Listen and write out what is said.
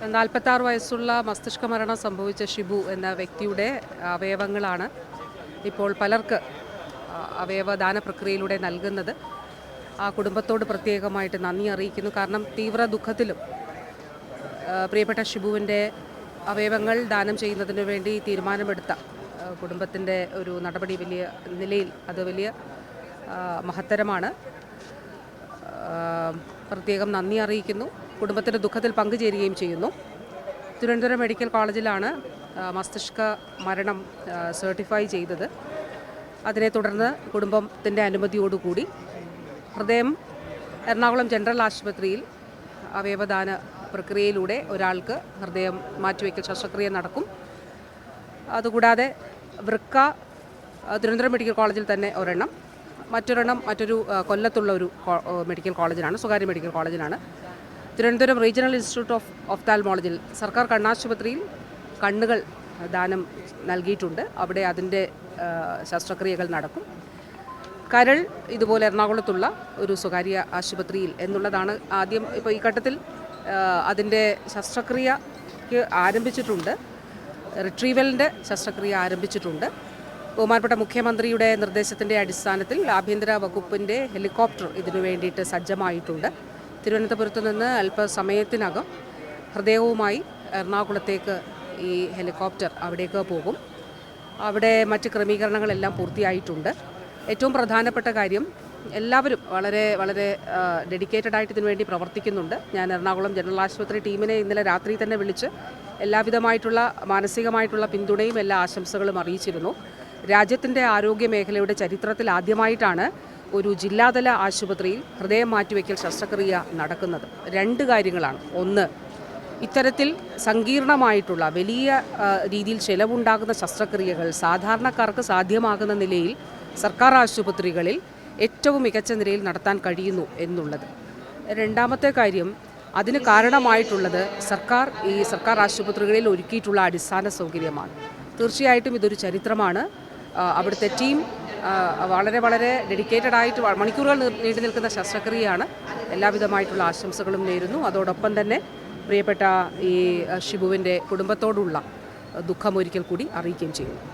46 വയസ്സുള്ള മസ്തിഷ്ക മരണം സംഭവിച്ച ഷിബു എന്ന വ്യക്തിയുടെ അവയവങ്ങളാണ് ഇപ്പോൾ പലർക്ക് അവയവദാന പ്രക്രിയയിലൂടെ നൽകുന്നത്. ആ കുടുംബത്തോട് പ്രത്യേകമായിട്ട് നന്ദി അറിയിക്കുന്നു. കാരണം തീവ്ര ദുഃഖത്തിലും പ്രിയപ്പെട്ട ഷിബുവിൻ്റെ അവയവങ്ങൾ ദാനം ചെയ്യുന്നതിന് വേണ്ടി തീരുമാനമെടുത്ത കുടുംബത്തിൻ്റെ ഒരു നടപടി വലിയ നിലയിൽ അത് വലിയ മഹത്തരമാണ്. പ്രത്യേകം നന്ദി അറിയിക്കുന്നു. കുടുംബത്തിൻ്റെ ദുഃഖത്തിൽ പങ്കുചേരുകയും ചെയ്യുന്നു. തിരുവനന്തപുരം മെഡിക്കൽ കോളേജിലാണ് മസ്തിഷ്ക മരണം സർട്ടിഫൈ ചെയ്തത്. അതിനെ തുടർന്ന് കുടുംബത്തിൻ്റെ അനുമതിയോടുകൂടി ഹൃദയം എറണാകുളം ജനറൽ ആശുപത്രിയിൽ അവയവദാന പ്രക്രിയയിലൂടെ ഒരാൾക്ക് ഹൃദയം മാറ്റിവയ്ക്കൽ ശസ്ത്രക്രിയ നടക്കും. അതുകൂടാതെ വൃക്ക തിരുവനന്തപുരം മെഡിക്കൽ കോളേജിൽ തന്നെ ഒരെണ്ണം, മറ്റൊരു കൊല്ലത്തുള്ള ഒരു മെഡിക്കൽ കോളേജിലാണ്, സ്വകാര്യ മെഡിക്കൽ കോളേജിലാണ്. തിരുവനന്തപുരം റീജിയണൽ ഇൻസ്റ്റിറ്റ്യൂട്ട് ഓഫ് ഒഫ്താൽമോളജിയിൽ സർക്കാർ കണ്ണാശുപത്രിയിൽ കണ്ണുകൾ ദാനം നൽകിയിട്ടുണ്ട്. അവിടെ അതിൻ്റെ ശസ്ത്രക്രിയകൾ നടക്കും. കരൾ ഇതുപോലെ എറണാകുളത്തുള്ള ഒരു സ്വകാര്യ ആശുപത്രിയിൽ എന്നുള്ളതാണ് ആദ്യം. ഇപ്പോൾ ഈ ഘട്ടത്തിൽ അതിൻ്റെ ശസ്ത്രക്രിയക്ക് ആരംഭിച്ചിട്ടുണ്ട്. റിട്രീവലിൻ്റെ ശസ്ത്രക്രിയ ആരംഭിച്ചിട്ടുണ്ട്. ബഹുമാനപ്പെട്ട മുഖ്യമന്ത്രിയുടെ നിർദ്ദേശത്തിൻ്റെ അടിസ്ഥാനത്തിൽ ആഭ്യന്തര വകുപ്പിൻ്റെ ഹെലികോപ്റ്റർ ഇതിനു വേണ്ടിയിട്ട് സജ്ജമായിട്ടുണ്ട്. തിരുവനന്തപുരത്ത് നിന്ന് അല്പസമയത്തിനകം ഹൃദയവുമായി എറണാകുളത്തേക്ക് ഈ ഹെലികോപ്റ്റർ അവിടേക്ക് പോകും. അവിടെ മറ്റ് ക്രമീകരണങ്ങളെല്ലാം പൂർത്തിയായിട്ടുണ്ട്. ഏറ്റവും പ്രധാനപ്പെട്ട കാര്യം, എല്ലാവരും വളരെ വളരെ ഡെഡിക്കേറ്റഡായിട്ട് ഇതിനു വേണ്ടി പ്രവർത്തിക്കുന്നുണ്ട്. ഞാൻ എറണാകുളം ജനറൽ ആശുപത്രി ടീമിനെ ഇന്നലെ രാത്രി തന്നെ വിളിച്ച് എല്ലാവിധമായിട്ടുള്ള മാനസികമായിട്ടുള്ള പിന്തുണയും എല്ലാ ആശംസകളും അറിയിച്ചിരുന്നു. രാജ്യത്തിൻ്റെ ആരോഗ്യ മേഖലയുടെ ചരിത്രത്തിൽ ആദ്യമായിട്ടാണ് ഒരു ജില്ലാതല ആശുപത്രിയിൽ ഹൃദയം മാറ്റിവയ്ക്കൽ ശസ്ത്രക്രിയ നടക്കുന്നത്. രണ്ട് കാര്യങ്ങളാണ്. ഒന്ന്, ഇത്തരത്തിൽ സങ്കീർണമായിട്ടുള്ള വലിയ രീതിയിൽ ചെലവുണ്ടാകുന്ന ശസ്ത്രക്രിയകൾ സാധാരണക്കാർക്ക് സാധ്യമാകുന്ന നിലയിൽ സർക്കാർ ആശുപത്രികളിൽ ഏറ്റവും മികച്ച നിലയിൽ നടത്താൻ കഴിയുന്നു എന്നുള്ളത്. രണ്ടാമത്തെ കാര്യം, അതിന് കാരണമായിട്ടുള്ളത് സർക്കാർ ആശുപത്രികളിൽ ഒരുക്കിയിട്ടുള്ള അടിസ്ഥാന സൗകര്യമാണ്. തീർച്ചയായിട്ടും ഇതൊരു ചരിത്രമാണ്. അവിടുത്തെ ടീം വളരെ വളരെ ഡെഡിക്കേറ്റഡായിട്ട് മണിക്കൂറുകൾ നീണ്ടു നിൽക്കുന്ന ശസ്ത്രക്രിയയാണ്. എല്ലാവിധമായിട്ടുള്ള ആശംസകളും നേരുന്നു. അതോടൊപ്പം തന്നെ പ്രിയപ്പെട്ട ഈ ഷിബുവിൻ്റെ കുടുംബത്തോടുള്ള ദുഃഖം ഒരിക്കൽ കൂടി അറിയിക്കുകയും ചെയ്യുന്നു.